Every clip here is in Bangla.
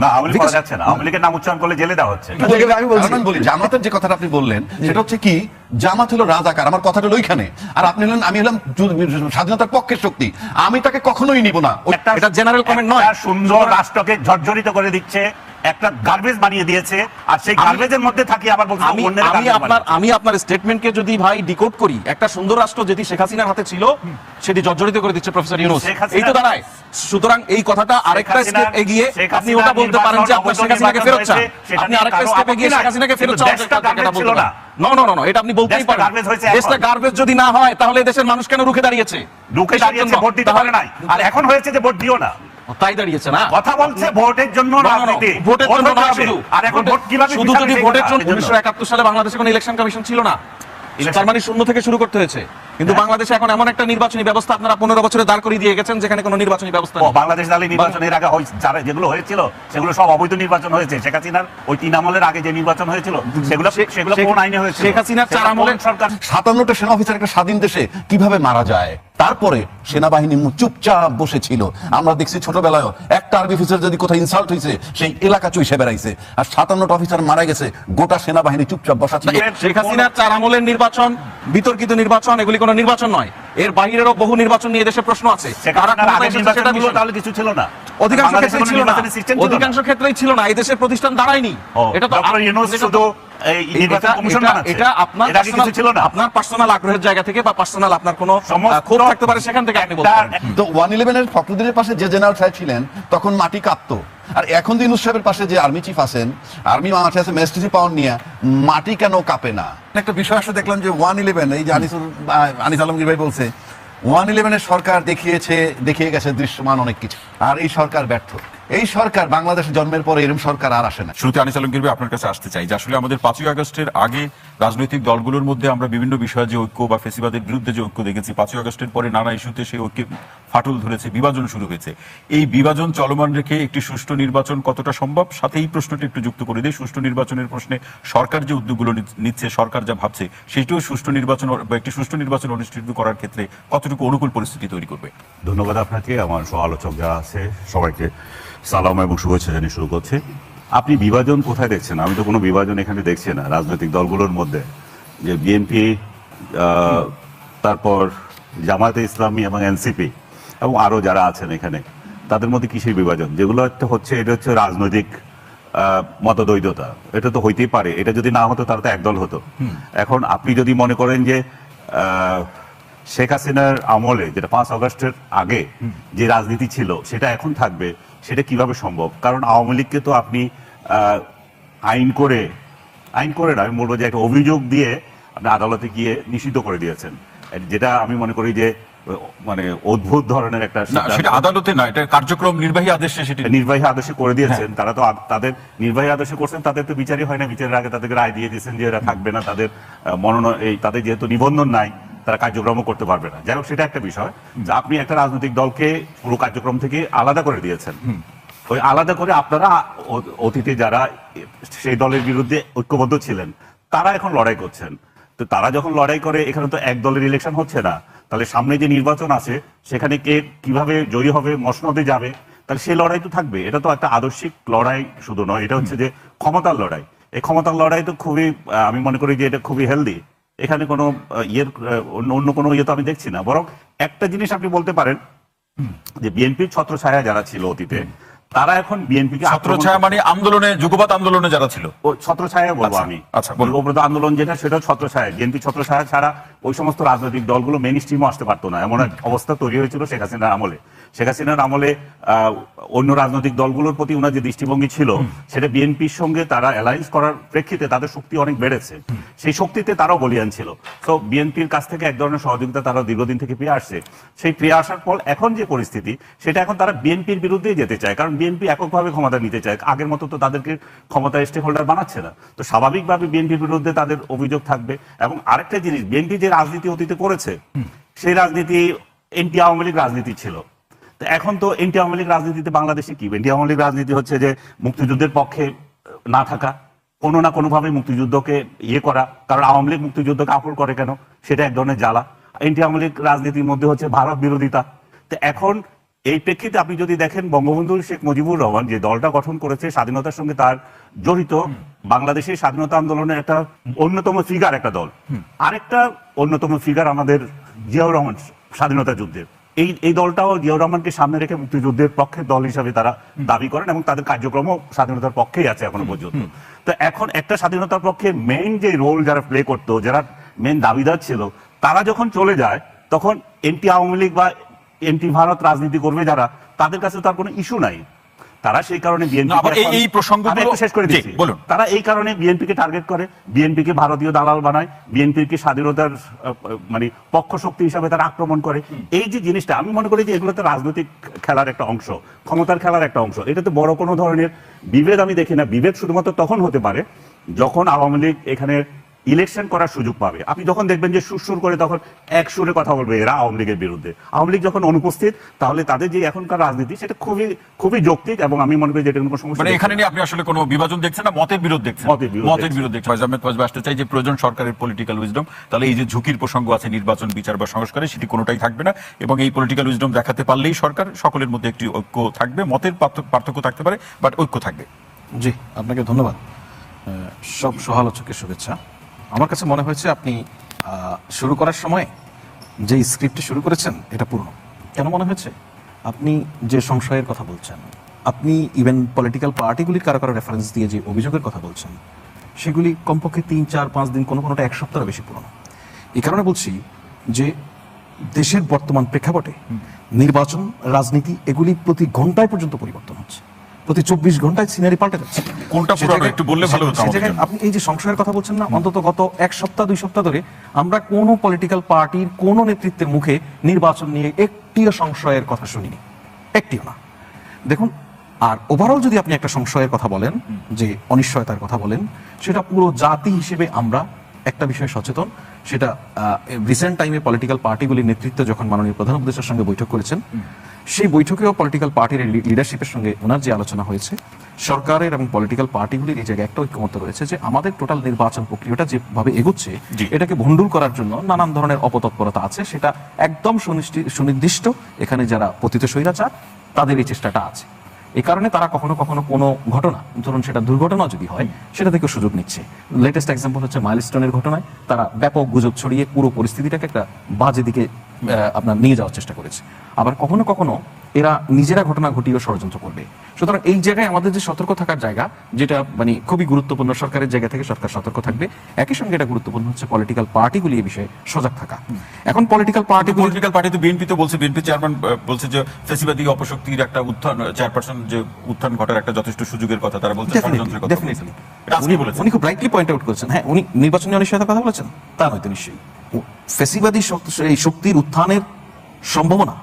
না, আওয়ামী লীগ করা যাচ্ছে না, আওয়ামী লীগের নাম উচ্চারণ করলে জেলে দেওয়া হচ্ছে। আমি বলি জামাতের যে কথাটা আপনি বললেন সেটা হচ্ছে কি, জামাত হলো রাজাকার, আমার কথাটা হলো ওইখানে, আর আপনি হলেন, আমি হলাম স্বাধীনতার পক্ষের শক্তি, আমি তাকে কখনোই নিব না। এটা জেনারেল কমেন্ট নয়, সুন্দর রাষ্ট্রকে ঝরঝরিত করে দিচ্ছে, একটা গার্বেজ বানিয়ে দিয়েছে, আর সেই গার্বেজের মধ্যে থাকি আবার বলছি আমি আপনার স্টেটমেন্টকে যদি ভাই ডিকোড করি, একটা সুন্দর রাষ্ট্র যেটি শেখ হাসিনার হাতে ছিল সেটি জর্জরিত করে দিচ্ছে প্রফেসর ইউনূস, এই তো দাঁড়ায়। সুতরাং এই কথাটা আরেকটা স্টেপ এগিয়ে আপনি ওটা বলতে পারেন যে আপনি শেখ হাসিনাকে ফেরত চান, আপনি আরেকটা স্টেপ এগিয়ে শেখ হাসিনাকে ফেরত চান, এটা বলতে পারেন। নো, এটা আপনি বলতেই পারেন। দেশটা গার্বেজ যদি না হয় তাহলে দেশের মানুষ কেন রুখে দাঁড়িয়েছে? ভোট দিতে পারে নাই, আর এখন হয়েছে যে ভোট দিও না, তাই দাঁড়িয়েছে না। কথা বলছে ভোটের জন্য রাজনীতি, ভোটের জন্য না শুধু, আর এখন ভোট কিভাবে শুধু যদি ভোটের জন্য 1971 সালে বাংলাদেশে কোনো ইলেকশন কমিশন ছিল না, তার মানে শূন্য থেকে শুরু করতে হয়েছে। কিন্তু বাংলাদেশে এখন এমন একটা নির্বাচনী ব্যবস্থা আপনারা 15 বছরে দাঁড় করিয়ে দিয়ে গেছেন যেখানে কোনো নির্বাচনী ব্যবস্থা নেই। বাংলাদেশ দালি নির্বাচনের আগে যেগুলো হয়েছিল সেগুলো সব অবৈধ নির্বাচন হয়েছে। শেখ হাসিনার ওই 3 আমলের আগে যে নির্বাচন হয়েছিল সেগুলো কোন আইনে হয়েছিল? শেখ হাসিনার 4 আমলের সরকার 57টা সেনা অফিসার একটা স্বাধীন দেশে কিভাবে মারা যায়, তারপরে সেনাবাহিনী চুপচাপ বসেছিল। আমরা দেখছি ছোটবেলায় একটা আর্মি অফিসার যদি কোথাও ইনসাল্ট হয়েছে সেই এলাকা চুইসে বেড়াইছে, আর 57টা অফিসার মারা গেছে, গোটা সেনাবাহিনী চুপচাপ বসা ছিল। শেখ হাসিনার 4 আমলের নির্বাচন বিতর্কিত নির্বাচন, এগুলি কোনো নির্বাচন নয়। এর বাইরেরও বহু নির্বাচন নিয়ে দেশে প্রশ্ন আছে। তাহলে কিছু ছিল না, অধিকাংশ ক্ষেত্রেই ছিল না, অধিকাংশ ক্ষেত্রেই ছিল না। এই দেশের প্রতিষ্ঠান দাঁড়ায়নি। এটা তো এটা আপনার পার্সোনাল আগ্রহের জায়গা থেকে বা পার্সোনাল আপনার কোনো ক্ষোভ থাকতে পারে, সেখান থেকে আপনি বলতে পারেন। তো 111 এর ফখরুদ্দিনের পাশে যে জেনারেল সাহেব ছিলেন তখন মাটি কাঁপতো, আর এখন তো ইউনূস সাহেবের পাশে যে আর্মি চিফ আছেন, আর্মি মাঠে আছে ম্যাজিস্ট্রেসি পাওয়ার নিয়ে, মাটি কেন কাঁপে না? একটা বিষয় আসলে দেখলাম যে 111 এই যে আনিস আলমগীর ভাই বলছে 111 এর সরকার দেখিয়ে গেছে দৃশ্যমান অনেক কিছু, আর এই সরকার ব্যর্থ। এই সরকার বাংলাদেশ জন্মের পরে এরকম সরকার আর আসে না। শুরুতে আনিস আলমগীর ভাই আপনার কাছে আসতে চাই যে আসলে আমাদের 5ই আগস্টের আগে রাজনৈতিক দলগুলোর মধ্যে আমরা বিভিন্ন বিষয়ে যে ঐক্য বা ফেসিবাদের বিরুদ্ধে যে ঐক্য দেখেছি, 5ই আগস্টের পরে নানা ইস্যুতে সেই ঐক্যে ফাটল ধরেছে, বিভাজন শুরু হয়েছে। এই বিভাজন চলমান রেখে একটি সুষ্ঠু নির্বাচন কতটা সম্ভব? সাথে এই প্রশ্নটি একটু যুক্ত করে দিই, সুষ্ঠু নির্বাচনের প্রশ্নে সরকার যে উদ্যোগগুলো নিচ্ছে, সরকার যা ভাবছে, সেটিও সুষ্ঠু নির্বাচন বা একটি সুষ্ঠু নির্বাচন অনুষ্ঠিত করার ক্ষেত্রে কতটুকু অনুকূল পরিস্থিতি তৈরি করবে? ধন্যবাদ আপনাকে, আমার সহ আলোচক যারা আছে সবাইকে সালাম এবং শুভেচ্ছা জানিয়ে শুরু করছি। আপনি বিভাজন কোথায় দেখছেন? আমি তো কোনো বিভাজন এখানে দেখছি না রাজনৈতিক দলগুলোর মধ্যে। যে বিএনপি, তারপর জামায়াতে ইসলামী এবং এনসিপি এবং আরো যারা আছেন এখানে, তাদের মধ্যে কিসের বিভাজন? যেগুলো একটা হচ্ছে, এটা হচ্ছে রাজনৈতিক মতদ্বৈধতা। এটা তো হইতেই পারে, এটা যদি না হতো তাহলে তো একদল হতো। এখন আপনি যদি মনে করেন যে শেখ হাসিনার আমলে যেটা 5 আগস্টের আগে যে রাজনীতি ছিল সেটা এখন থাকবে, সেটা কিভাবে সম্ভব? কারণ আওয়ামী লীগকে তো আপনি আইন করে না, আমি বলবো যে একটা অভিযোগ দিয়ে আপনি আদালতে গিয়ে নিষিদ্ধ করে দিয়েছেন, যেটা আমি মনে করি যে মানে অদ্ভুত ধরনের একটা। সেটা আদালতে না, এটা কার্যক্রম নির্বাহী আদেশে, সেটা নির্বাহী আদেশে করে দিয়েছেন। তারা তো তাদের নির্বাহী আদেশে করছেন, তাদের তো বিচারই হয় না, বিচারের আগে তাদেরকে রায় দিয়ে দিয়েছেন যে এরা থাকবে না, তাদের তাদের যেহেতু নিবন্ধন নাই তারা কার্যক্রমও করতে পারবে না। যাই হোক, সেটা একটা বিষয়। আপনি একটা রাজনৈতিক দলকে পুরো কার্যক্রম থেকে আলাদা করে দিয়েছেন। ওই আলাদা করে আপনারা অতীতে যারা সেই দলের বিরুদ্ধে ঐক্যবদ্ধ ছিলেন তারা এখন লড়াই করছেন। তো তারা যখন লড়াই করে, এখানে তো এক দলের ইলেকশন হচ্ছে না, তাহলে সামনে যে নির্বাচন আছে সেখানে কে কিভাবে জয়ী হবে, মসনদে যাবে, তাহলে সেই লড়াই তো থাকবে। এটা তো একটা আদর্শিক লড়াই শুধু নয়, এটা হচ্ছে যে ক্ষমতার লড়াই। এই ক্ষমতার লড়াই তো খুবই, আমি মনে করি যে এটা খুবই হেলদি। এখানে কোনো অন্য কোনো ইয়ে তো আমি দেখছি না। বরং একটা জিনিস আপনি বলতে পারেন যে বিএনপির ছত্রছায়া যারা ছিল অতীতে, তারা এখন বিএনপিকে ছত্রছায়া মানে আন্দোলনে, যুগপৎ আন্দোলনে যারা ছিল, ও ছত্রছায়া বলবো আমি। যুগপৎ আন্দোলন যেটা, সেটা ছত্রছায়া। বিএনপি ছত্রছায়া ছাড়া ওই সমস্ত রাজনৈতিক দলগুলো মেইন স্ট্রিমও আসতে পারতো না, এমন এক অবস্থা তৈরি হয়েছিল শেখ হাসিনার আমলে। শেখ হাসিনার আমলে অন্য রাজনৈতিক দলগুলোর প্রতি ওনার যে দৃষ্টিভঙ্গি ছিল, সেটা বিএনপির সঙ্গে তারা অ্যালায়েন্স করার প্রেক্ষিতে তাদের শক্তি অনেক বেড়েছে। সেই শক্তিতে তারাও বলিয়ান ছিল। তো বিএনপির কাছ থেকে এক ধরনের সহযোগিতা তারা দীর্ঘদিন থেকে পেয়ে আসছে। সেই পেয়ে আসার পর এখন যে পরিস্থিতি, সেটা এখন তারা বিএনপির বিরুদ্ধেই যেতে চায়, কারণ বিএনপি এককভাবে ক্ষমতা নিতে চায়। আগের মতো তো তাদেরকে ক্ষমতা স্টেক হোল্ডার বানাচ্ছে না। তো স্বাভাবিকভাবে বিএনপির বিরুদ্ধে তাদের অভিযোগ থাকবে। এবং আরেকটা জিনিস, বিএনপি যে রাজনীতি অতীতে করেছে, সেই রাজনীতি এন্টি আওয়ামী লীগ রাজনীতি ছিল। এখন তো এনটি আওয়ামী লীগ রাজনীতিতে বাংলাদেশে কি? এনটি আওয়ামী লীগ রাজনীতি হচ্ছে যে মুক্তিযুদ্ধের পক্ষে না থাকা, কোনো না কোনোভাবে মুক্তিযুদ্ধকে ইয়ে করা। কারণ আওয়ামী লীগ মুক্তিযুদ্ধকে আপন করে কেন, সেটা এক ধরনের জ্বালা। এনটি আওয়ামী লীগ রাজনীতির মধ্যে হচ্ছে ভারত বিরোধিতা। তো এখন এই প্রেক্ষিতে আপনি যদি দেখেন বঙ্গবন্ধু শেখ মুজিবুর রহমান যে দলটা গঠন করেছে স্বাধীনতার সঙ্গে তার জড়িত বাংলাদেশের স্বাধীনতা আন্দোলনের একটা অন্যতম ফিগার একটা দল, আরেকটা অন্যতম ফিগার আমাদের জিয়াউর রহমান স্বাধীনতা যুদ্ধের। এই দলটাও জিয়াউর রহমানকে সামনে রেখে মুক্তিযুদ্ধের পক্ষের দল হিসাবে তারা দাবি করেন এবং তাদের কার্যক্রমও স্বাধীনতার পক্ষেই আছে এখনো পর্যন্ত। তো এখন একটা স্বাধীনতার পক্ষে মেইন যে রোল যারা প্লে করতো, যারা মেইন দাবিদার ছিল, তারা যখন চলে যায় তখন এন্টি আওয়ামী লীগ বা এন্টি ভারত রাজনীতি করবে যারা, তাদের কাছে তার কোনো ইস্যু নাই। তারা সেই কারণে এই প্রসঙ্গগুলো শেষ করে দিচ্ছি, বলুন। তারা এই কারণে বিএনপিকে টার্গেট করে, বিএনপিকে ভারতীয় দালাল বানায়, বিএনপিকে স্বাধীনতার মানে পক্ষ শক্তি হিসাবে তারা আক্রমণ করে। এই যে জিনিসটা আমি মনে করি যে এগুলো তো রাজনৈতিক খেলার একটা অংশ, ক্ষমতার খেলার একটা অংশ। এটাতে বড় কোনো ধরনের বিভেদ আমি দেখি না। বিভেদ শুধুমাত্র তখন হতে পারে যখন আওয়ামী লীগ এখানে ইলেকশন করার সুযোগ পাবে। আপনি যখন দেখবেন যে সুর করে তখন এক সুরে কথা বলবে এরা আওয়ামী লীগের বিরুদ্ধে। আওয়ামী লীগ যখন অনুপস্থিত, তাহলে তাদের যে এখনকার রাজনীতি সেটা খুবই খুবই যৌক্তিক এবং আমি মনে করি যে এটা কোনো সমস্যা মানে এখানে নিয়ে আপনি আসলে কোনো বিভাজন দেখছেন না, মতের বিরোধ দেখছেন। মতের বিরোধ দেখছেন। ফয়জ আহমেদ ফয়জ আসতে চাই যে প্রয়োজন সরকারের পলিটিক্যাল উইজডম, তাহলে এই যে ঝুঁকির প্রসঙ্গ আছে নির্বাচন, বিচার বা সংস্কারে, সেটি কোনোটাই থাকবে না এবং এই পলিটিক্যাল উইজডম দেখাতে পারলেই সরকার সকলের মধ্যে একটি ঐক্য থাকবে। মতের পার্থক্য থাকতে পারে, বাট ঐক্য থাকবে। জি, আপনাকে ধন্যবাদ। সব সহালোচকের শুভেচ্ছা। আমার কাছে মনে হয়েছে আপনি শুরু করার সময় যে স্ক্রিপ্টে শুরু করেছেন এটা পূর্ণ। কেন মনে হয়েছে? আপনি যে সংশয়ের কথা বলছেন, আপনি ইভেন পলিটিক্যাল পার্টিগুলির কারো কারো রেফারেন্স দিয়ে যে অভিযোগের কথা বলছেন, সেগুলি কমপক্ষে 3, 4, 5 দিন, কোনোটা 1 সপ্তাহের বেশি পুরনো। এই কারণে বলছি যে দেশের বর্তমান প্রেক্ষাপটে নির্বাচন, রাজনীতি এগুলি প্রতি ঘন্টায় পর্যন্ত পরিবর্তন হচ্ছে, প্রতি 24 ঘন্টায় সিনারি পাল্টে যাচ্ছে। কোনটা পুরনো একটু বললে ভালো হতো। আপনি এই যে সংশয়ের কথা বলছেন না, অন্তত গত 1 সপ্তাহ 2 সপ্তাহ ধরে আমরা কোনো পলিটিক্যাল পার্টির কোনো নেতৃত্বের মুখে নির্বাচন নিয়ে একটিও সংশয়ের কথা শুনিনি, একটিও না। দেখুন, আর ওভারঅল যদি আপনি একটা সংশয়ের কথা বলেন, যে অনিশ্চয়তার কথা বলেন, সেটা পুরো জাতি হিসেবে আমরা একটা বিষয়ে সচেতন। সেটা রিসেন্ট টাইমে পলিটিক্যাল পার্টিগুলির নেতৃত্ব যখন মাননীয় প্রধান উপদেষ্টার সঙ্গে বৈঠক করেছেন, সেই বৈঠকেও পলিটিক্যাল পার্টির লিডারশিপের সঙ্গে ওনার যে আলোচনা হয়েছে, সরকারের এবং পলিটিক্যাল পার্টিগুলির এই জায়গায় একটা ঐক্যমত্য রয়েছে যে আমাদের টোটাল নির্বাচন প্রক্রিয়াটা যেভাবে এগোচ্ছে, এটাকে ভণ্ডুল করার জন্য নানান ধরনের অপতৎপরতা আছে, সেটা একদম সুনির্দিষ্ট। এখানে যারা পতিত স্বৈরাচার, তাদের এই চেষ্টাটা আছে। এই কারণে তারা কখনো কখনো কোনো ঘটনা, ধরুন সেটা দুর্ঘটনা যদি হয়, সেটা থেকে সুযোগ নিচ্ছে। লেটেস্ট এক্সাম্পল হচ্ছে মাইলস্টোনের ঘটনায় তারা ব্যাপক গুজব ছড়িয়ে পুরো পরিস্থিতিটাকে একটা বাজে দিকে আপনার নিয়ে যাওয়ার চেষ্টা করেছে। আবার কখনো কখনো এরা নিজেরা ঘটনা ঘটিয়ে ষড়যন্ত্র করবে। সুতরাং এই জায়গায় আমাদের যে সতর্ক থাকার জায়গা, যেটা মানে খুবই গুরুত্বপূর্ণ, সরকারের জায়গা থেকে সরকার সতর্ক থাকবে। একই সঙ্গে এটা গুরুত্বপূর্ণ হচ্ছে পলিটিক্যাল পার্টিগুলি এই বিষয়ে সজাগ থাকা। এখন পলিটিক্যাল পার্টি তো বিএনপি তো বলছে, বিএনপি চেয়ারম্যান বলছে যে ফ্যাসিবাদী অপশক্তির একটা উত্থান, চেয়ারপারসন যে উত্থান ঘটার একটা যথেষ্ট সুযোগের কথা তারা বলছে। ডেফিনেটলি উনি খুব রাইটলি পয়েন্ট আউট করেছেন। হ্যাঁ, উনি নির্বাচনী অনিশ্চয়তার কথা বলেছেন, তা নয়তো নিশ্চয়ই ফ্যাসিবাদী এই শক্তির উত্থানের সম্ভাবনা।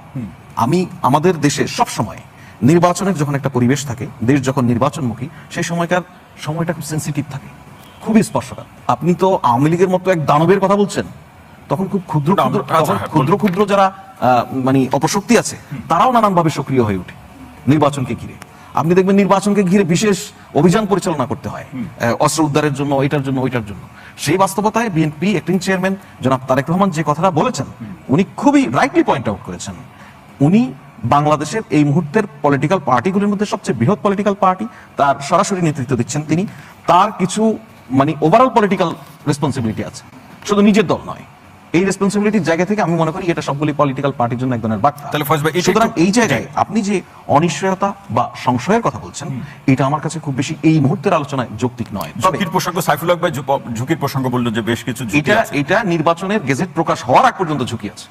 আমি আমাদের দেশে সব সময় নির্বাচনের যখন একটা পরিবেশ থাকে, দেশ যখন নির্বাচনমুখী, সেই সময়টা খুব সেন্সিটিভ থাকে, খুবই স্পর্শকাতর। আপনি তো আওয়ামী লীগের মতো এক দানবের কথা বলছেন, তখন খুব ক্ষুদ্র ক্ষুদ্র যারা মানে অপশক্তি আছে, তারাও নানানভাবে সক্রিয় হয়ে ওঠে নির্বাচনকে ঘিরে। আপনি দেখবেন নির্বাচনকে ঘিরে বিশেষ অভিযান পরিচালনা করতে হয়, অস্ত্র উদ্ধারের জন্য, এটার জন্য, ওইটার জন্য। সেই বাস্তবতায় বিএনপি অ্যাক্টিং চেয়ারম্যান জনাব তারেক রহমান যে কথাটা বলেছেন, উনি খুবই রাইটলি পয়েন্ট আউট করেছেন। উনি বাংলাদেশের এই মুহূর্তের পলিটিক্যাল পার্টিগুলির মধ্যে সবচেয়ে বৃহৎ পলিটিক্যাল পার্টি, তার সরাসরি নেতৃত্ব দিচ্ছেন তিনি। তার কিছু মানে ওভারঅল পলিটিক্যাল রেসপন্সিবিলিটি আছে, শুধু নিজের দল নয়। এই রেসপন্সিবিলিটির জায়গা থেকে আমি মনে করি এটা সবগুলি পলিটিক্যাল পার্টির জন্য এক ধরনের বার্তা। সুতরাং এই জায়গায় আপনি যে অনিশ্চয়তা বা সংশয়ের কথা বলছেন, এটা আমার কাছে খুব বেশি এই মুহূর্তের আলোচনায় যৌক্তিক নয়। ঝুঁকির প্রসঙ্গ, সাইফুল হক ভাই ঝুঁকির প্রসঙ্গ বললো যে বেশ কিছু এটা নির্বাচনের গেজেট প্রকাশ হওয়ার আগ পর্যন্ত ঝুঁকি আছে।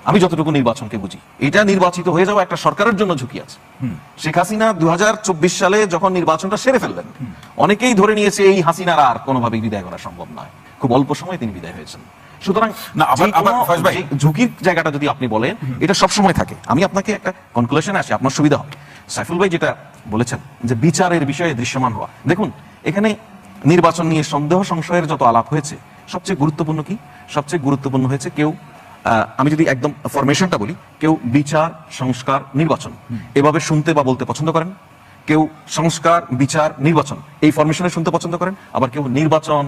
আমি যতটুকু নির্বাচনকে বুঝি, এটা নির্বাচিত হয়ে যাওয়া একটা সরকারের জন্য ঝুঁকি আছে। শেখ হাসিনা 2024 সালে যখন নির্বাচনটা সেরে ফেললেন, অনেকেই ধরে নিয়েছে এই হাসিনার আর কোনোভাবেই বিদায় করা সম্ভব নয়। খুব অল্প সময় তিনি বিদায় হয়েছেন। সুতরাং ঝুঁকির জায়গাটা যদি আপনি বলেন, এটা সবসময় থাকে। আমি আপনাকে একটা কনক্লুশনে আসি, আপনার সুবিধা হবে। সাইফুল ভাই যেটা বলেছেন যে বিচারের বিষয়ে দৃশ্যমান হওয়া, দেখুন এখানে নির্বাচন নিয়ে সন্দেহ সংশয়ের যত আলাপ হয়েছে, সবচেয়ে গুরুত্বপূর্ণ কি? সবচেয়ে গুরুত্বপূর্ণ হয়েছে কেউ, আমি যদি একদম ফরমেশনটা বলি, কেউ বিচার, সংস্কার, নির্বাচন এভাবে শুনতে বা বলতে পছন্দ করেন। কেউ সংস্কার, বিচার, নির্বাচন এই ফরমেশনে শুনতে পছন্দ করেন। আবার কেউ নির্বাচন,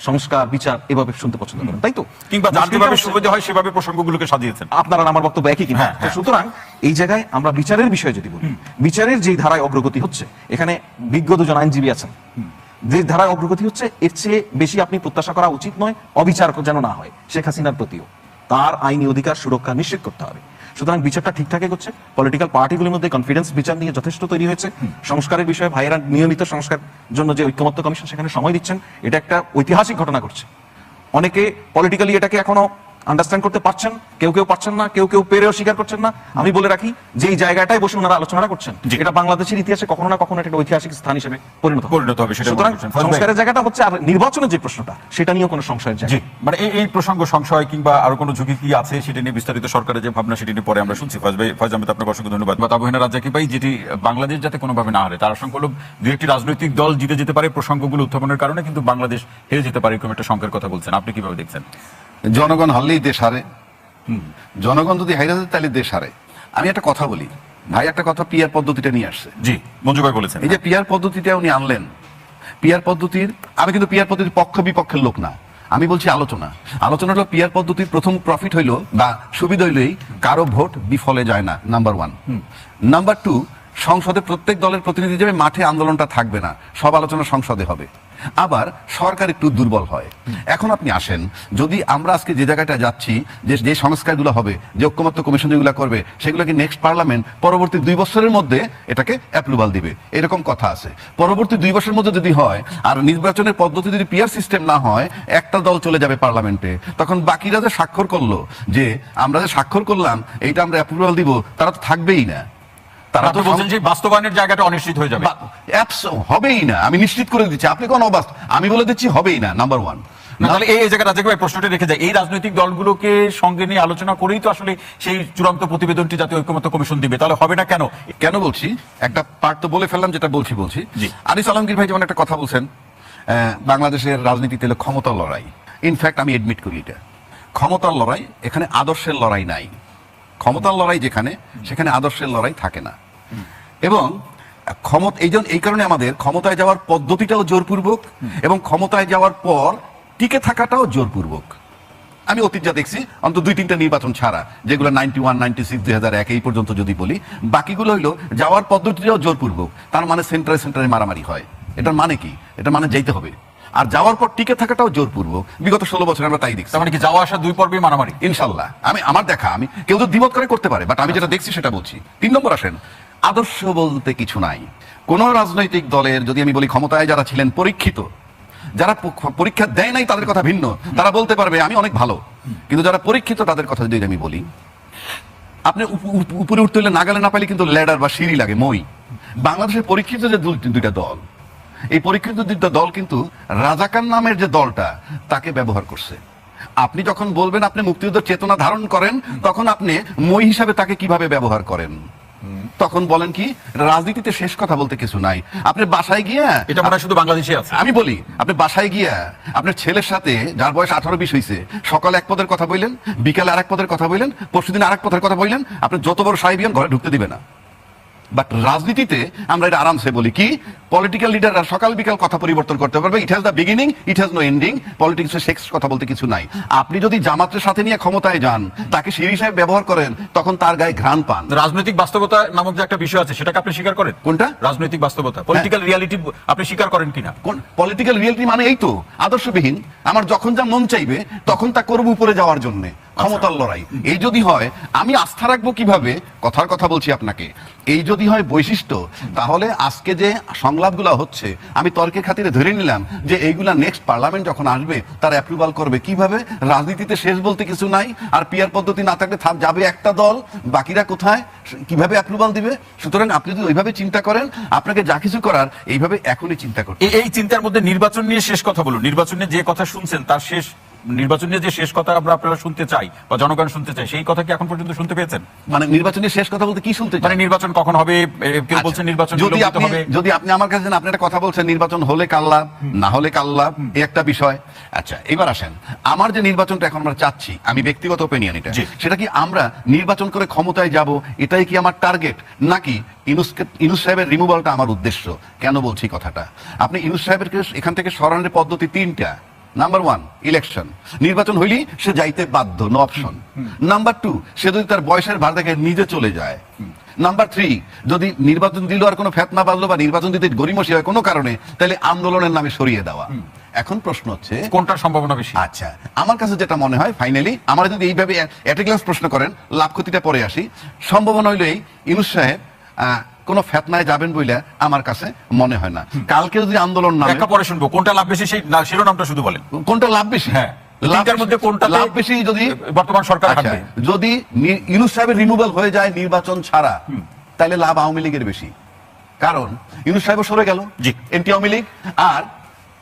সংস্কার বিচার এভাবে শুনতে পছন্দ করেন, তাই তো? কিংবা যার মুশকিলটা যেভাবে হচ্ছে- সুবিধা হয় সেভাবে প্রসঙ্গগুলোকে সাজিয়েছেন। আপনার আর আমার বক্তব্য একই কিনা? হ্যাঁ, তো সুতরাং এই জায়গায় আমরা বিচারের বিষয়ে যদি বলি, বিচারের যে ধারায় অগ্রগতি হচ্ছে, এখানে বিজ্ঞ দুজন আইনজীবী আছেন, যে ধারায় অগ্রগতি হচ্ছে এর চেয়ে বেশি আপনি প্রত্যাশা করা উচিত নয়। অবিচার যেন না হয় শেখ হাসিনার প্রতিও, তার আইনি অধিকার সুরক্ষা নিশ্চিত করতে হবে। সুতরাং বিচারটা ঠিকঠাক এগোচ্ছে, পলিটিক্যাল পার্টিগুলোর মধ্যে কনফিডেন্স বিচার নিয়ে যথেষ্ট তৈরি হয়েছে। সংস্কারের বিষয়ে ভাইয়েরা নিয়মিত সংস্কার জন্য যে ঐক্যমত্য কমিশন সেখানে সময় দিচ্ছেন, এটা একটা ঐতিহাসিক ঘটনা ঘটছে। অনেকে পলিটিক্যালি এটাকে এখনো আন্ডারস্ট্যান্ড করতে পারছেন, কেউ কেউ পারছেন না, কেউ কেউ পেরেও স্বীকার করছেন না। আমি বলে রাখি যে এই জায়গাটায় বসে ওনারা আলোচনা করছেন, এটা বাংলাদেশের ইতিহাসে কখনো না কখনো একটা ঐতিহাসিক স্থান হিসেবে পরিণত হবে, সেটা সুতরাং বলছেন। ফজল ভাই। সংস্কারের জায়গাটা হচ্ছে, আর নির্বাচনের যে প্রশ্নটা সেটা নিয়েও কোনো সংশয়ের জায়গা জি, মানে এই প্রসঙ্গ সংশয় কিংবা আরো কোনো ঝুঁকি কি আছে সেটা নিয়ে বিস্তারিত সরকারের যে ভাবনা সেটা নিয়ে পরে আমরা শুনছি। ফয়জ আহমেদ, আপনাকে অসংখ্য ধন্যবাদ। তাবহিনা রাজ্জাকি ভাই, যেটি বাংলাদেশ যাতে কোনোভাবে না হারে, তার আশঙ্কা হলো দু একটি রাজনৈতিক দল জিতে যেতে পারে প্রসঙ্গগুলো উত্থাপনের কারণে, কিন্তু বাংলাদেশ হেরে যেতে পারে, এরকম একটা শঙ্কার কথা বলছেন। আপনি কিভাবে দেখছেন? জনগণ হারলেই দেশ হারে। জনগণ যদি হাইরা যায় তাহলে দেশ হারে। আমি একটা কথা বলি, ভাই একটা কথা পিয়ার পদ্ধতিটা নিয়ে আসছে। জি, মঞ্জু ভাই বলেছেন। এই যে পিয়ার পদ্ধতিটা উনি আনলেন, পিয়ার পদ্ধতির, আমি কিন্তু পিয়ার পদ্ধতির পক্ষ বিপক্ষের লোক না, আমি বলছি আলোচনাটা পিয়ার পদ্ধতির প্রথম প্রফিট হইলো বা সুবিধা হইলেই কারো ভোট বিফলে যায় না, নাম্বার 1। নাম্বার 2, সংসদে প্রত্যেক দলের প্রতিনিধি হিসেবে মাঠে আন্দোলনটা থাকবে না, সব আলোচনা সংসদে হবে। আবার সরকার একটু দুর্বল হয়। এখন আপনি আসেন, যদি আমরা আজকে যে জায়গাটা যাচ্ছি, যে সংস্কারগুলো হবে, যে ঐক্যমত্য কমিশন যেগুলো করবে, সেগুলোকে নেক্সট পার্লামেন্ট পরবর্তী 2 বছরের মধ্যে এটাকে অ্যাপ্রুভাল দিবে, এরকম কথা আছে। পরবর্তী 2 বছরের মধ্যে যদি হয় আর নির্বাচনের পদ্ধতি যদি পিয়ার সিস্টেম না হয়, একটা দল চলে যাবে পার্লামেন্টে, তখন বাকিরা যে স্বাক্ষর করলো, যে আমরা যে স্বাক্ষর করলাম এইটা আমরা অ্যাপ্রুভাল দিব, তারা তো থাকবেই না। তারা তো বলছেন যে বাস্তবায়নের জায়গাটা অনিশ্চিত হয়ে যাবে। হবেই না, আমি নিশ্চিত করে দিচ্ছি। আপনি কোন অবাস্ত, আমি বলে দিচ্ছি হবেই না, নাম্বার 1। তাহলে এই জায়গায় রাজ্জাক ভাই প্রশ্নটা রেখে যায়, এই রাজনৈতিক দলগুলোকে সঙ্গে নিয়ে আলোচনা করেই তো আসলে সেই চূড়ান্ত প্রতিবেদনটি জাতীয় ঐক্যমত্য কমিশন দিবে, তাহলে হবে না কেন? কেন বলছি, একটা পার্ট তো বলে ফেললাম, যেটা বলছি। জি। আনিস আলমগীর ভাই যেমন একটা কথা বলছেন, বাংলাদেশের রাজনীতিতে হলো ক্ষমতার লড়াই। ইনফ্যাক্ট আমি এডমিট করি এটা, ক্ষমতার লড়াই, এখানে আদর্শের লড়াই নাই। ক্ষমতার লড়াই যেখানে, সেখানে আদর্শের লড়াই থাকে না। এবং এই কারণে আমাদের ক্ষমতায় যাওয়ার পদ্ধতিটাও জোরপূর্বক, এবং ক্ষমতায় যাওয়ার পর টিকে থাকাটাও জোরপূর্বক। আমি অতীত যা দেখছি, অন্তত 2-3টা নির্বাচন ছাড়া, যেগুলো 91, 96, 2001 এই পর্যন্ত যদি বলি, বাকিগুলো হইলো যাওয়ার পদ্ধতিটাও জোরপূর্বক। তার মানে সেন্টারে মারামারি হয়। এটার মানে কি? এটা মানে যেতে হবে। আর যাওয়ার পর টিকে থাকাটাও জোরপূর্বক। বিগত 16 বছর আমরা তাই দেখছি। তার মানে কি যাওয়া আসা 2 পর্বে মারামারি? ইনশাল্লাহ, আমার দেখা, আমি কেউ তো দ্বিমত করতে পারে, বাট আমি যেটা দেখছি সেটা বলছি। 3 নম্বর আসেন, আদর্শ বলতে কিছু নাই। কোন রাজনৈতিক দলের, যদি আমি বলি ক্ষমতায় যারা ছিলেন পরীক্ষিত, যারা পরীক্ষা দেয় নাই তাদের কথা ভিন্ন, তারা বলতে পারবে আমি অনেক ভালো। কিন্তু যারা পরীক্ষিত তাদের কথা যদি আমি বলি, আপনি উপরে উঠতে হলে নাগালে না পাইলে কিন্তু ল্যাডার বা সিঁড়ি লাগে, মই। বাংলাদেশের পরীক্ষিত যে 2টা দল, এই পরীক্ষিত 2টা দল কিন্তু রাজাকার নামের যে দলটা, তাকে ব্যবহার করছে। আপনি যখন বলবেন আপনি মুক্তিযুদ্ধের চেতনা ধারণ করেন, তখন আপনি মই হিসাবে তাকে কিভাবে ব্যবহার করেন? তখন বলেন কি, রাজনীতিতে শেষ কথা বলতে কিছু নাই। আপনি বাসায় গিয়া, এটা মনে হয় শুধু বাংলাদেশে আছে। আমি বলি, আপনি বাসায় গিয়া আপনার ছেলের সাথে, যার বয়স 18-20 হয়েছে, সকালে এক পদের কথা বললেন, বিকালে আরেক পদের কথা বললেন, পরশুদিন আরেক পদের কথা বললেন, আপনি যত বড় সাহেবিয়ান ঘরে ঢুকতে দিবে না। বাট রাজনীতিতে আমরা এটা আরামসে বলি কি, পলিটিক্যাল লিডাররা সকাল বিকাল কথা পরিবর্তন করতে পারবে। It has the beginning, it has no ending. পলিটিক্সে শেষ কথা বলতে কিছু নাই। আপনি যদি জামাতের সাথে নিয়ে ক্ষমতায় যান, তাকে সিঁড়ি হিসেবে ব্যবহার করেন, তখন তার গায়ে ঘ্রাণ পান। রাজনৈতিক বাস্তবতা নামক যে একটা বিষয় আছে, সেটাকে আপনি স্বীকার করেন? কোনটা? রাজনৈতিক বাস্তবতা, পলিটিক্যাল রিয়ালিটি আপনি স্বীকার করেন কিনা? কোন পলিটিক্যাল রিয়েলিটি? মানে এই তো আদর্শবিহীন, আমার যখন যা মন চাইবে তখন তা করব উপরে যাওয়ার জন্য, ক্ষমতার লড়াই। এই যদি হয়, আমি আস্থা রাখবো কিভাবে? কথার কথা বলছি আপনাকে, এই যদি হয় বৈশিষ্ট্য, তাহলে আজকে যে সংলাপগুলো হচ্ছে, আমি তর্কের খাতিরে ধরে নিলাম যে এইগুলা নেক্সট পার্লামেন্ট যখন আসবে তারা অ্যাপ্রুভাল করবে। কিভাবে? রাজনীতিতে শেষ বলতে কিছু নাই। আর পিয়ার পদ্ধতি না থাকলে যাবে একটা দল, বাকিরা কোথায়, কিভাবে অ্যাপ্রুভাল দিবে? সুতরাং আপনি যদি ওইভাবে চিন্তা করেন, আপনাকে যা কিছু করার এইভাবে এখনই চিন্তা করতে। এই চিন্তার মধ্যে নির্বাচন নিয়ে শেষ কথা বলুন। নির্বাচন নিয়ে যে কথা শুনছেন, তার শেষ, নির্বাচন নিয়ে যে শেষ কথা আপনারা শুনতে চাই বা জনগণ শুনতে চাই, সেই কথা কি এখন পর্যন্ত শুনতে পেয়েছেন? মানে নির্বাচনের শেষ কথা বলতে কি শুনতে চান? মানে নির্বাচন কখন হবে? কেউ বলছেন নির্বাচন বিলম্বিত হবে। যদি আপনি আমার কাছে আপনি একটা কথা বলছেন, নির্বাচন হলে কাল্লা, না হলে কাল্লা, এই একটা বিষয়। আচ্ছা, এবার আসেন, আমার যে নির্বাচনটা এখন আমরা চাচ্ছি, আমি ব্যক্তিগত ওপিনিয়ন এটা, সেটা কি আমরা নির্বাচন করে ক্ষমতায় যাব, এটাই কি আমার টার্গেট, নাকি ইউনূস সাহেবের রিমুভালটা আমার উদ্দেশ্য? কেন বলছি কথাটা? আপনি ইউনূস সাহেবের এখান থেকে সরানোর পদ্ধতি 3টা। নাম্বার 1 ইলেকশন, নির্বাচন হইলেই সে যাইতে বাধ্য, নো অপশন। নাম্বার 2 সে যদি তার বয়সের ভার দেখে নিজে চলে যায়। নাম্বার 3 যদি নির্বাচন দিল আর কোনো ফেতনা বাজলো বা নির্বাচন দিতে গরিমসি হয় কোনো কারণে, তাহলে আন্দোলনের নামে সরিয়ে দেওয়া। এখন প্রশ্ন হচ্ছে কোনটার সম্ভাবনা বেশি? আচ্ছা, আমার কাছে যেটা মনে হয় ফাইনালি, আমার যদি এইভাবে এট গ্লাস প্রশ্ন করেন, লাভ ক্ষতিটা পরে আসি, সম্ভাবনা হইলো এই ইউনূস সাহেব কোন ফেতনায় যাবেন বইলে আমার কাছে মনে হয় না। কালকে যদি আন্দোলন নামে, একটা পরে শুনবো কোনটা লাভ বেশি সেই শিরোনামটা শুধু বলেন। কোনটা লাভ বেশি? হ্যাঁ, তিনটার মধ্যে কোনটা লাভ বেশি? যদি বর্তমান সরকার আচ্ছা, হাঁটবে, যদি ইউনূস সাহেবের রিমুভাল হয়ে যায় নির্বাচন ছাড়া, তাহলে লাভ আওয়ামী লীগের বেশি। কারণ ইউনূস সাহেব সরে গেল, জি, এনটি আওয়ামী লীগ, আর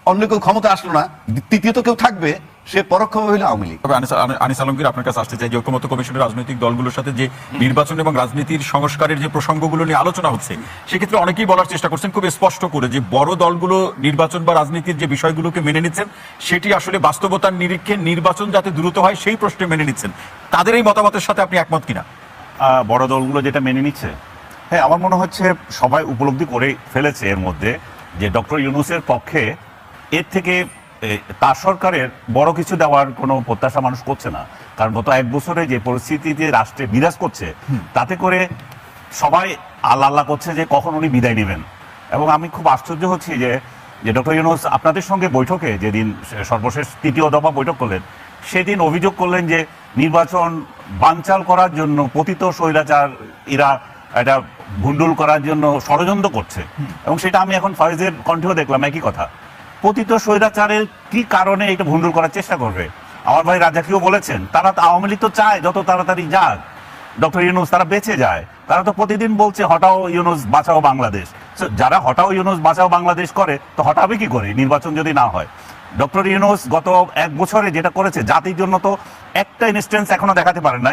অন্য কেউ ক্ষমতা আসলো না, তৃতীয়ত কেউ থাকবে, সে পরোক্ষভাবে হইলো আওয়ামী লীগ। তবে আনিস আলমগীর, আপনার কাছে আসতে চাই যে ঐক্যমত্য কমিশনের রাজনৈতিক দলগুলোর সাথে যে নির্বাচন এবং রাজনীতির সংস্কারের যে প্রসঙ্গগুলো নিয়ে আলোচনা হচ্ছে, সেক্ষেত্রে অনেকেই বলার চেষ্টা করছেন খুব স্পষ্ট করে যে বড় দলগুলো নির্বাচন বা রাজনীতির যে বিষয়গুলোকে মেনে নিচ্ছেন, সেটি আসলে বাস্তবতার নিরীক্ষে নির্বাচন যাতে দ্রুত হয় সেই প্রশ্নে মেনে নিচ্ছেন। তাদের এই মতামতের সাথে আপনি একমত কিনা? বড় দলগুলো যেটা মেনে নিচ্ছে, হ্যাঁ, আমার মনে হচ্ছে সবাই উপলব্ধি করে ফেলেছে এর মধ্যে যে ডক্টর ইউনূসের পক্ষে এর থেকে তার সরকারের বড় কিছু দেওয়ার কোনো প্রত্যাশা মানুষ করছে না। কারণ গত 1 বছরে যে পরিস্থিতিতে রাষ্ট্রে বিরাজ করছে, তাতে করে সবাই আল্লাহ আল্লাহ করছে যে কখন উনি বিদায় নেবেন। এবং আমি খুব আশ্চর্য হচ্ছি যে ডক্টর ইউনূস আপনাদের সঙ্গে বৈঠকে, যেদিন সর্বশেষ 3য় দফা বৈঠক করলেন, সেদিন অভিযোগ করলেন যে নির্বাচন বানচাল করার জন্য পতিত স্বৈরাচার এরা এটা ভুন্ডুল করার জন্য ষড়যন্ত্র করছে। এবং সেটা আমি এখন ফয়েজের কণ্ঠেও দেখলাম একই কথা। পতিত স্বৈরাচারের কি কারণে এটা ভুন্ডুল করার চেষ্টা করবে? আমার ভাই রাজাকিও বলেছেন, তারা তো আওয়ামী লীগ তো চায় যত তাড়াতাড়ি যাক ডক্টর ইউনূস, তারা বেঁচে যায়। তারা তো প্রতিদিন বলছে হটাও ইউনূস বাঁচাও বাংলাদেশ। যারা হটাও ইউনূস বাঁচাও বাংলাদেশ করে, তো হটাবে কি করে নির্বাচন যদি না হয়? ডক্টর ইউনূস গত 1 বছরে যেটা করেছে জাতির জন্য, তো একটা ইনস্ট্যান্স এখনো দেখাতে পারেন না।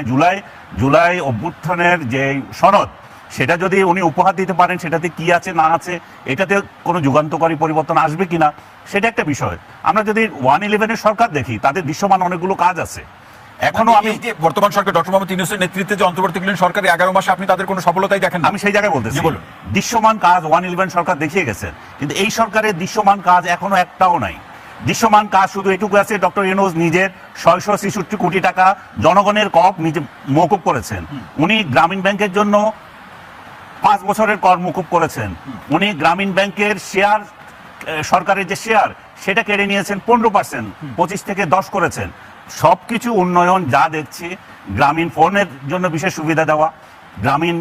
জুলাই অভ্যুত্থানের যে সনদ, সেটা যদি উনি উপহার দিতে পারেন, সেটাতে কি আছে না আছে, এটাতে কোনো যুগান্তকারী পরিবর্তন আসবে কিনা, সেটা একটা বিষয়। আমরা যদি 111-এর সরকার দেখি, তাদের দৃশ্যমান অনেকগুলো কাজ আছে। এখনো আমি যে বর্তমান সরকার ডক্টর মোহাম্মদ ইউনূসের নেতৃত্বে যে অন্তর্বর্তীকালীন সরকার 11 মাসে আপনি তাদের কোনো সফলতাই দেখেন না। আমি সেই জায়গায় বলতেছি, বলুন। দৃশ্যমান কাজ 111 সরকার দেখিয়ে গেছেন, কিন্তু এই সরকারের দৃশ্যমান কাজ এখনো একটাও নাই। দৃশ্যমান কাজ শুধু এটুকু আছে, ডক্টর ইউনূস নিজের 666 কোটি টাকা জনগণের কর নিজে মওকুফ করেছেন। উনি গ্রামীণ ব্যাংকের জন্য 5 বছরের কর মওকুফ করেছেন। উনি গ্রামীণ ব্যাংকের শেয়ার, সরকারের যে শেয়ার, সেটা কেড়ে নিয়েছেন 15%, 25 থেকে 10 করেছেন। সবকিছু উন্নয়ন যা দেখছি, গ্রামীণ ফোনের জন্য বিশেষ সুবিধা দেওয়া, গ্রামীণ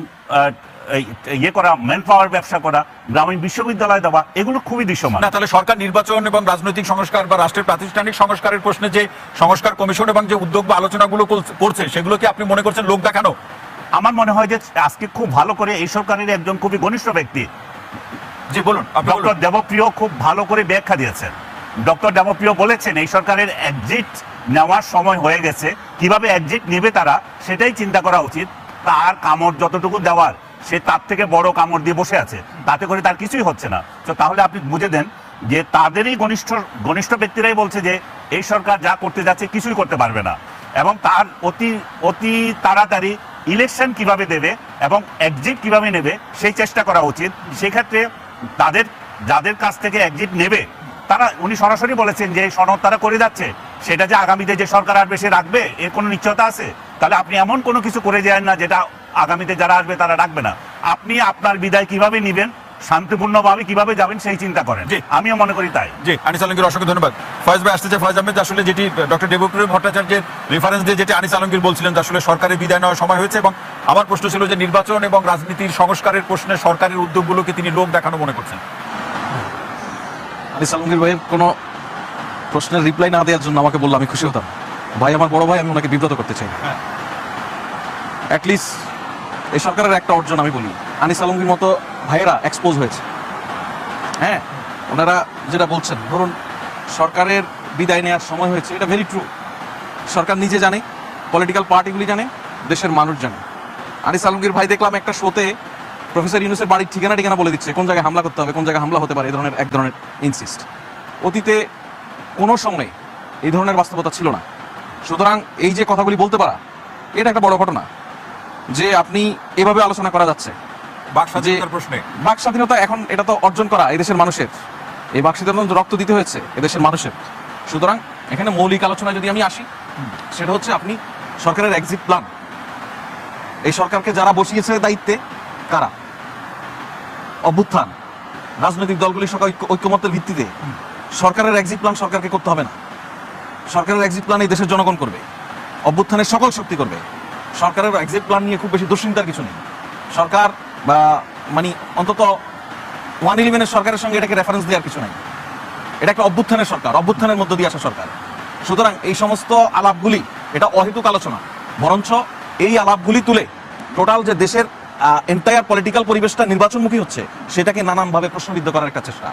ইয়ে করা, ম্যান পাওয়ার ব্যবসা করা, গ্রামীণ বিশ্ববিদ্যালয় দেওয়া, এগুলো খুবই দৃশ্যমান। না, তাহলে সরকার নির্বাচন এবং রাজনৈতিক সংস্কার বা রাষ্ট্রের প্রাতিষ্ঠানিক সংস্কারের প্রশ্নে যে সংস্কার কমিশন এবং যে উদ্যোগ বা আলোচনাগুলো করছে, সেগুলো কি আপনি মনে করছেন লোক দেখানো? আমার মনে হয় যে আজকে খুব ভালো করে এই সরকারের একজন খুবই ঘনিষ্ঠ ব্যক্তি, জি বলুন, ডক্টর দেবপ্রিয় খুব ভালো করে ব্যাখ্যা দিয়েছেন। ডক্টর দেবপ্রিয় বলেছেন এই সরকারের এক্সিট নেওয়ার সময় হয়ে গেছে, কিভাবে এক্সিট নেবে তারা সেটাই চিন্তা করা উচিত। তার কামড় যতটুকু দেওয়ার, সে তার থেকে বড় কামড় দিয়ে বসে আছে, তাতে করে তার কিছুই হচ্ছে না। তো তাহলে আপনি বুঝে দেন যে তাদেরই ঘনিষ্ঠ ব্যক্তিরাই বলছে যে এই সরকার যা করতে যাচ্ছে কিছুই করতে পারবে না, এবং তার অতি তাড়াতাড়ি ইলেকশন কিভাবে দেবে এবং এক্সিট কিভাবে নেবে সেই চেষ্টা করা উচিত। সেক্ষেত্রে যাদের কাছ থেকে এক্সিট নেবে, তারা, উনি সরাসরি বলেছেন যে সনদ তারা করে যাচ্ছে, সেটা যে আগামীতে যে সরকার আসবে সে রাখবে, এর কোনো নিশ্চয়তা আছে? তাহলে আপনি এমন কোনো কিছু করে যায় না যেটা আগামীতে যারা আসবে তারা রাখবে না। আপনি আপনার বিদায় কিভাবে নিবেন, শান্তিপূর্ণভাবে কিভাবে যাবেন সেই চিন্তা করেন। আমিও মনে করি তাই। জি, আনিস আলমগীর অসংখ্য ধন্যবাদ। ফয়েজ ভাই আসতে চাই। ফয়েজ আহমেদ, আসলে যেটি ডক্টর দেবপ্রিয় ভট্টাচার্যের রেফারেন্স দিয়ে যেটি আনিস আলমগীর বলছিলেন যে আসলে সরকারের বিদায় নেওয়ার সময় হয়েছে, এবং আমার প্রশ্ন ছিল যে নির্বাচন এবং রাজনীতির সংস্কারের প্রশ্নে সরকারের উদ্যোগগুলোকে তিনি লোক দেখানো মনে করছেন। আনিস আলমগীর ভাইয়ের কোনো প্রশ্নের রিপ্লাই না দেওয়ার জন্য আমাকে বললে আমি খুশি হতাম। ভাই আমার বড় ভাই, আমি ওনাকে বিব্রত করতে চাই। অ্যাটলিস্ট এই সরকারের একটা অর্জন আমি বলি, আনিস আলমগীর মতো ভাইয়েরা এক্সপোজ হয়েছে। হ্যাঁ, ওনারা যেটা বলছেন, ধরুন সরকারের বিদায় নেওয়ার সময় হয়েছে, এটা ভেরি ট্রু। সরকার নিজে জানে, পলিটিক্যাল পার্টিগুলি জানে, দেশের মানুষ জানে। আনিস আলমগীর ভাই দেখলাম একটা শোতে প্রফেসর ইউনূসের বাড়ির ঠিকানা বলে দিচ্ছে, কোন জায়গায় হামলা করতে হবে, কোন জায়গায় হামলা হতে পারে, এক ধরনের ইনসিস্ট। অতীতে কোনো সময় এই ধরনের বাস্তবতা ছিল না। সুতরাং এই যে কথাগুলি বলতে পারা, এটা একটা বড় ঘটনা যে আপনি এভাবে আলোচনা করা যাচ্ছে। বাক স্বাধীনতা এখন এটা তো অর্জন করা এই দেশের মানুষের, এই বাক স্বাধীনতা রক্ত দিতে হয়েছে এদেশের মানুষের। সুতরাং এখানে মৌলিক আলোচনায় যদি আমি আসি, সেটা হচ্ছে আপনি সরকারের এক্সিট প্ল্যান, এই সরকারকে যারা বসিয়েছে দায়িত্বে কারা? অভ্যুত্থান, রাজনৈতিক দলগুলি সবাই ঐক্যমত্যের ভিত্তিতে। সরকারের এক্সিট প্ল্যান সরকারকে করতে হবে না, সরকারের এক্সিট প্ল্যান এই দেশের জনগণ করবে, অভ্যুত্থানের সকল শক্তি করবে। সরকারের এক্সিট প্ল্যান নিয়ে খুব বেশি দুশ্চিন্তার কিছু নেই। সরকার বা মানে অন্তত 111-এর সরকারের সঙ্গে এটাকে রেফারেন্স দেওয়ার কিছু নাই। এটা একটা অভ্যুত্থানের সরকার, অভ্যুত্থানের মধ্য দিয়ে আসা সরকার। সুতরাং এই সমস্ত আলাপগুলি এটা অহেতুক আলোচনা, বরঞ্চ এই আলাপগুলি তুলে টোটাল যে দেশের এন্টায়ার পলিটিক্যাল পরিবেশটা নির্বাচনমুখী হচ্ছে সেটাকে নানানভাবে প্রশ্নবিদ্ধ করার একটা চেষ্টা।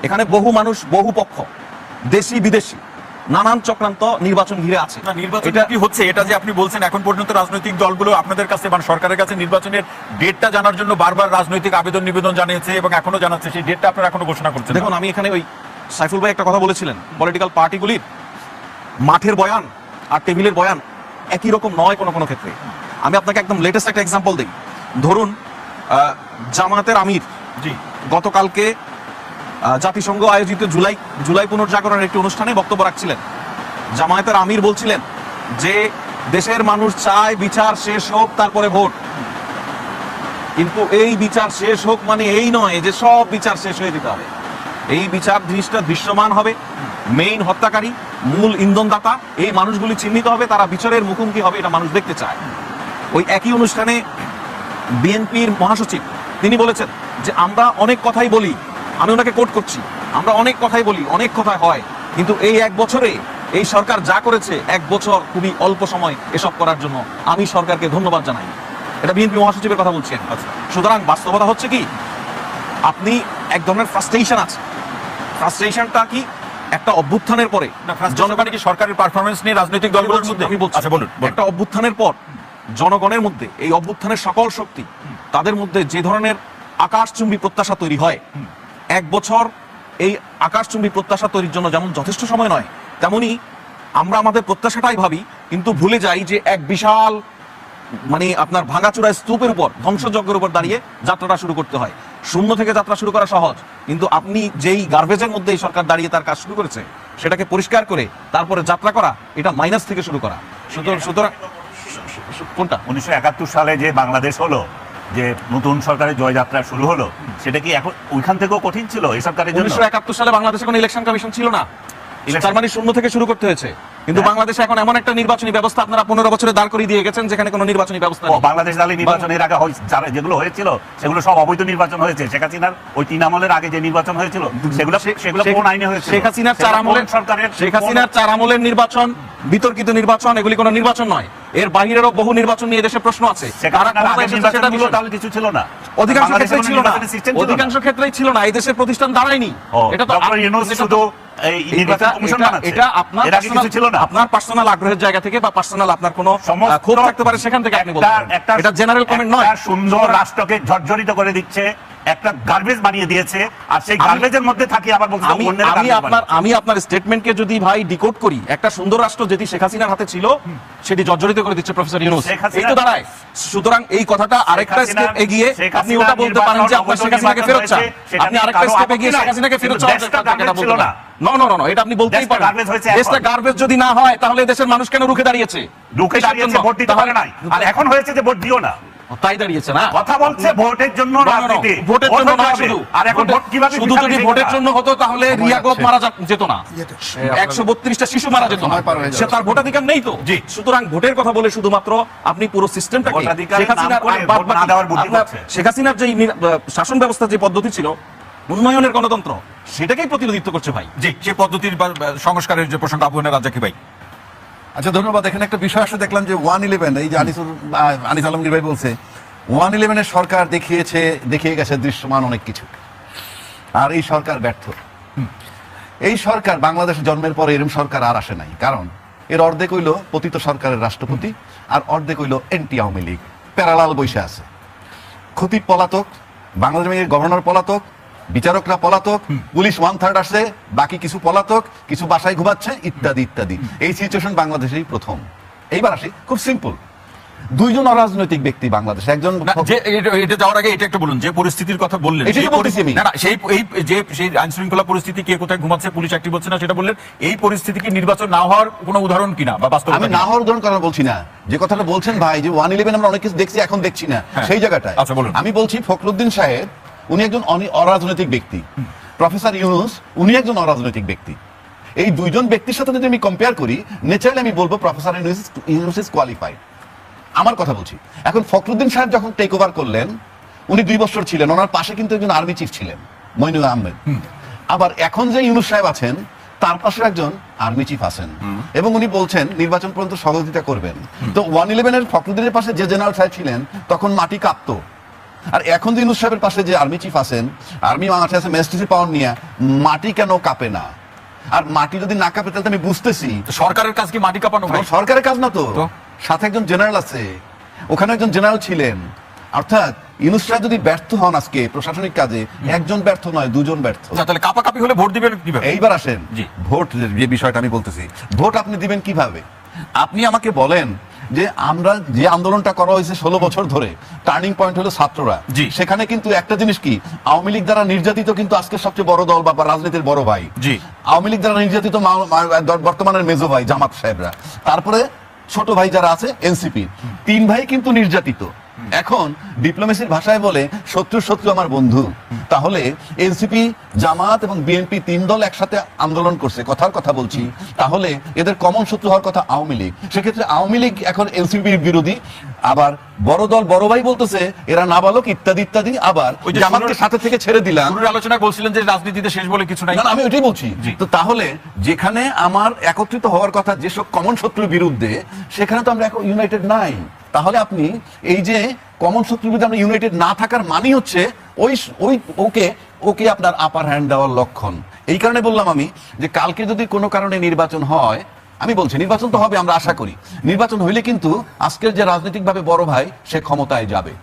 এখানে বহু মানুষ, বহু পক্ষ, দেশি বিদেশি, নানান চক্রান্ত নির্বাচন ঘিরে আছে। না, নির্বাচন কি হচ্ছে এটা যে আপনি বলছেন, এখন পর্যন্ত রাজনৈতিক দলগুলো আপনাদের কাছে মানে সরকারের কাছে নির্বাচনের ডেটটা জানার জন্য বারবার রাজনৈতিক আবেদন নিবেদন জানিয়েছে এবং এখনো জানাচ্ছে, সেই ডেটটা আপনারা এখনো ঘোষণা করছেন না। দেখুন, আমি এখানে ওই সাইফুল ভাই একটা কথা বলেছিলেন, পলিটিক্যাল পার্টিগুলির মাঠের বয়ান আর টেবিলের বয়ান একই রকম নয় কোনো কোনো ক্ষেত্রে। আমি আপনাকে একদম লেটেস্ট একটা এক্সাম্পল দিই। ধরুন জামায়াতের আমির জি গতকালকে জাতিসংঘ আয়োজিত জুলাই পুনর্জাগরণের একটি অনুষ্ঠানে বক্তব্য রাখছিলেন। জামায়াতের আমির বলছিলেন যে দেশের মানুষ চায় বিচার শেষ হোক তারপরে ভোট, কিন্তু এই বিচার শেষ হোক মানে এই নয় যে সব বিচার শেষ হয়ে দিতে হবে। এই বিচার জিনিসটা দৃশ্যমান হবে, মেইন হত্যাকারী, মূল ইন্ধনদাতা এই মানুষগুলি চিহ্নিত হবে, তারা বিচারের মুখোমুখি হবে, এটা মানুষ দেখতে চায়। ওই একই অনুষ্ঠানে বিএনপির মহাসচিব তিনি বলেছেন যে আমরা অনেক কথাই বলি, আমি ওনাকে কোট করছি, আমরা অনেক কথাই বলি, অনেক কথা হয়, কিন্তু এই এক বছরে এই সরকার যা করেছে, এক বছর খুবই অল্প সময় এসব করার জন্য আমি সরকারকে ধন্যবাদ জানাই। এটা বিএনপি মহাসচিবের কথা বলছেন। সুতরাং বাস্তবতা হচ্ছে কি, আপনি এক ধরনের ফ্রাস্ট্রেশন আছে। ফ্রাস্ট্রেশনটা কি? একটা অভ্যুত্থানের পরে জনগণ কি সরকারের পারফরমেন্স নিয়ে রাজনৈতিক দলগুলোর মধ্যে আমি বলছি, আচ্ছা বলুন। একটা অভ্যুত্থানের পর জনগণের মধ্যে এই অভ্যুত্থানের সকল শক্তি, তাদের মধ্যে যে ধরনের আকাশচুম্বী প্রত্যাশা তৈরি হয়, এক বছর এই আকাশচুম্বী প্রত্যাশা তৈরির জন্য যেমন যথেষ্ট সময় নয়, তেমনি আমরা আমাদের প্রত্যাশাটাই ভাবি, কিন্তু ভুলে যাই যে এক বিশাল মানে আপনার ভাঙাচোরা স্তূপের উপর, ধ্বংসযজ্ঞের উপর দাঁড়িয়ে যাত্রাটা শুরু করতে হয়। শূন্য থেকে যাত্রা শুরু করা সহজ, কিন্তু আপনি যেই গার্বেজের মধ্যে এই সরকার দাঁড়িয়ে তার কাজ শুরু করেছে সেটাকে পরিষ্কার করে তারপরে যাত্রা করা, এটা মাইনাস থেকে শুরু করা। সুতরাং কোনটা 1971 সালে যে বাংলাদেশ হলো, যে নতুন সরকারের জয়যাত্রা শুরু হলো, সেটা কি এখন ওইখান থেকেও কঠিন ছিল এই সরকারের জন্য? 1971 সালে বাংলাদেশে কোনো ইলেকশন কমিশন ছিল না, তার মানে শূন্য থেকে শুরু করতে হয়েছে। কিন্তু বাংলাদেশে এখন এমন একটা নির্বাচনী ব্যবস্থা আপনারা 15 বছরে দাঁড় করিয়ে দিয়ে গেছেন যেখানে কোনো নির্বাচনী ব্যবস্থা নেই। বাংলাদেশ দলে নির্বাচনের আগে যেগুলো হয়েছিল সেগুলো সব অবৈধ নির্বাচন হয়েছে। শেখ হাসিনার ওই 3 আমলের আগে যে নির্বাচন হয়েছিল সেগুলো কোন আইনে হয়েছিল? শেখ হাসিনার 4 আমলের সরকারের, শেখ হাসিনার 4 আমলের নির্বাচন বিতর্কিত নির্বাচন, এগুলি কোনো নির্বাচন নয়। এর বাহিরেরও বহু নির্বাচন নিয়ে দেশে প্রশ্ন আছে। তাহলে কিছু ছিল না, অধিকাংশ ক্ষেত্রে ছিল না, অধিকাংশ ক্ষেত্রেই ছিল না। এই দেশের প্রতিষ্ঠান দাঁড়ায়নি। এটা তো এটা আপনার পার্সোনাল আগ্রহের জায়গা থেকে বা পার্সোনাল আপনার কোনো ক্ষোভ থাকতে পারে, সেখান থেকে আপনি বলতে পারেন। এটা জেনারেল কমেন্ট নয়। সুন্দর রাষ্ট্রকে জর্জরিত করে দিচ্ছে, একটা গার্বেজ বানিয়ে দিয়েছে, আর সেই গার্বেজের মধ্যে থাকি আবার বলতে আমি আপনার স্টেটমেন্টকে যদি ভাই ডিকোড করি, একটা সুন্দর রাষ্ট্র যেটি শেখ হাসিনার হাতে ছিল সেটি জর্জরিত করে দিচ্ছে প্রফেসর ইউনূস, এই তো দাঁড়ায়। সুতরাং এই কথাটা আরেকটা স্টেপ এগিয়ে আপনি ওটা বলতে পারেন যে আপনার শেখ হাসিনাকে ফেরত চান, আপনি আরেকটা স্টেপ এগিয়ে শেখ হাসিনাকে ফেরত চান, এটা বলতে পারেন। নো, এটা আপনি বলতেই পারেন। দেশটা গার্বেজ যদি না হয় তাহলে দেশের মানুষ কেন রুখে দাঁড়িয়েছে? ভোট দিতে পারে নাই, আর এখন হয়েছে যে ভোট দিও না, তাই দাঁড়িয়েছে না। কথা বলছে ভোটের জন্য রাজনীতি, ভোটের জন্য নয় শুধু। আর এখন ভোট কিভাবে? শুধু যদি ভোটের জন্য হতো তাহলে রিয়াগত মারা যেত না, 132টা শিশু মারা যেত না, সে তার ভোটাধিকার নেই তো। সুতরাং ভোটের কথা বলে শুধুমাত্র আপনি পুরো সিস্টেমটাকে শেখ হাসিনার যে শাসন ব্যবস্থা, যে পদ্ধতি ছিল উন্নয়নের গণতন্ত্র, সেটাকেই প্রতিনিধিত্ব করছে ভাই। জি, সে পদ্ধতির সংস্কারের যে প্রসঙ্গ আবহাওয়া রাজ্জাকি ভাই। আচ্ছা, ধন্যবাদ। এখানে একটা বিষয় আসলে দেখলাম যে 111, এই যে আনিস আলমগীর ভাই বলছে 111-এর সরকার দেখিয়ে গেছে দৃশ্যমান অনেক কিছু, আর এই সরকার ব্যর্থ। এই সরকার বাংলাদেশে জন্মের পরে এরকম সরকার আর আসে নাই, কারণ এর অর্ধেক হইল পতিত সরকারের রাষ্ট্রপতি আর অর্ধেক হইল এন্টি আওয়ামী লীগ, প্যারালাল বৈশা আছে। খতিব পলাতক, বাংলাদেশের গভর্নর পলাতক, বিচারকরা পলাতক, পুলিশ 1/3 আসছে, বাকি কিছু পলাতক, কিছু বাসায় ঘুমাচ্ছে, ইত্যাদি ইত্যাদি। এই সিচুয়েশন বাংলাদেশেই প্রথম। এইবার আসি, খুব সিম্পল। দুইজন অরাজনৈতিক ব্যক্তি বাংলাদেশে, একজন না, যে এটা যাওয়ার আগে এটা একটা বলুন, যে পরিস্থিতির কথা বললেন, এটাই সেই বলতেছি আমি। না না, সেই আইন শৃঙ্খলা পরিস্থিতি, কে কোথায় ঘুমাচ্ছে, পুলিশ অ্যাক্টিভ হচ্ছে না, সেটা বললেন। এই পরিস্থিতি কি নির্বাচন না হওয়ার কোনো উদাহরণ কিনা বা বাস্তবতা আমি কিনা? না হওয়ার উদাহরণ কারণ বলছি না, যে কথাটা বলছেন ভাই যে 111 আমরা অনেক কিছু দেখছি, এখন দেখছি না, হ্যাঁ। সেই জায়গাটায় আচ্ছা, বলুন। আমি বলছি ফখরুদ্দিন সাহেব উনি একজন অরাজনৈতিক ব্যক্তি, প্রফেসর ইউনূস উনি একজন অরাজনৈতিক ব্যক্তি। এই দুইজন ব্যক্তির সাথে যদি আমি কম্পেয়ার করি, ন্যাচারালি আমি বলবো প্রফেসর ইউনূস ইজ কোয়ালিফাইড। আমার কথা বলছি। এখন ফখরুদ্দিন সাহেব যখন টেক ওভার করলেন, উনি 2 বছর ছিলেন, ওনার পাশে কিন্তু একজন আর্মি চিফ ছিলেন, মইনুল আহমেদ। আবার এখন যে ইউনূস সাহেব আছেন, তার পাশে একজন আর্মি চিফ আছেন, এবং উনি বলছেন নির্বাচন পর্যন্ত সহযোগিতা করবেন। তো 111 এর ফখরুদ্দিনের পাশে যে জেনারেল সাহেব ছিলেন, তখন মাটি কাঁপতো। আর এখন যে ইউনূস সাহেবের পাশে যে আর্মি চিফ আছেন, আর্মি মাঠে আছে মেসটিসি পাওয়ার নিয়ে, মাটি কেন কাঁপে না? আর মাটি যদি না কাঁপে তাহলে তো আমি বুঝতেছি তো সরকারের কাজ কি মাটি কাঁপানো ভাই? সরকারের কাজ না তো, তো? সাথে একজন জেনারেল আছে, ওখানে একজন জেনারেল ছিলেন। অর্থাৎ ইউনূস সাহেব যদি ব্যর্থ হন আজকে প্রশাসনিক কাজে, একজন ব্যর্থ নয়, দুজন ব্যর্থ। আচ্ছা, তাহলে কাপাকাপি হলে ভোট দিবেন কিভাবে? এইবার আসেন জি। ভোট, যে বিষয়টা আমি বলতেছি, ভোট আপনি দিবেন কিভাবে? আপনি আমাকে বলেন যে আমরা যে আন্দোলনটা করা হয়েছে 16 বছর ধরে, টার্নিং পয়েন্ট হলো ছাত্ররা। জি। সেখানে কিন্তু একটা জিনিস কি, আওয়ামী লীগ দ্বারা নির্যাতিত কিন্তু আজকে সবচেয়ে বড় দল বা রাজনীতির বড় ভাই। জি। আওয়ামী লীগ দ্বারা নির্যাতিত বর্তমানের মেজো ভাই জামাত সাহেবরা, তারপরে ছোট ভাই যারা আছে এনসিপি, 3 ভাই কিন্তু নির্যাতিত। এখন ডিপ্লোমেসির ভাষায় বলে শত্রু শত্রু আমার বন্ধু। তাহলে এনসিপি, জামাত এবং বিএনপি 3 দল একসাথে আন্দোলন করছে, কথার কথা বলছি, তাহলে এদের কমন শত্রু হওয়ার কথা আওয়ামী লীগ। সেক্ষেত্রে আওয়ামী লীগ এখন এনসিপির বিরোধী, আবার বড় দল বড় ভাই বলতেছে এরা নাবালক ইত্যাদি ইত্যাদি। আবার ওই যে জামাতকে সাথে থেকে ছেড়ে দিলাম। শুরুর আলোচনায় বলছিলেন যে রাজনীতিতে শেষ বলে কিছু নাই। না, আমি ওইটাই বলছি। জি। তো তাহলে যেখানে আমার একত্রিত হওয়ার কথা যেসব কমন শত্রুর বিরুদ্ধে, সেখানে তো আমরা এখন ইউনাইটেড নাই। তাহলে আপনি এই যে কমন শত্রুর বিরুদ্ধে আমরা ইউনাইটেড না থাকার মানে হচ্ছে ওই ওই ওকে ওকে আপনার আপার হ্যান্ড দেওয়ার লক্ষণ। এই কারণে বললাম আমি যে কালকে যদি কোনো কারণে নির্বাচন হয়, আমি বলছি নির্বাচন তো হবে, আমরা আশা করি নির্বাচন হইলে কিন্তু আজকের যে রাজনৈতিকভাবে বড় ভাই সে ক্ষমতায় যাবে।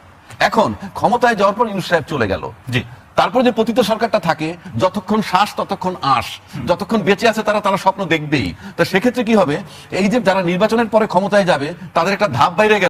এখন ক্ষমতায় যাওয়ার পর ইউনূস সাহেব চলে গেল, জি। তারপর যে পতিত সরকারটা থাকে, যতক্ষণ শ্বাস ততক্ষণ আশ, যতক্ষণ বেঁচে আছে তারা স্বপ্ন দেখবেই। তো সেক্ষেত্রে কি হবে, এই যে যারা নির্বাচনের পরে ক্ষমতায় যাবে তাদের একটা ধাপ বাইরে গেল।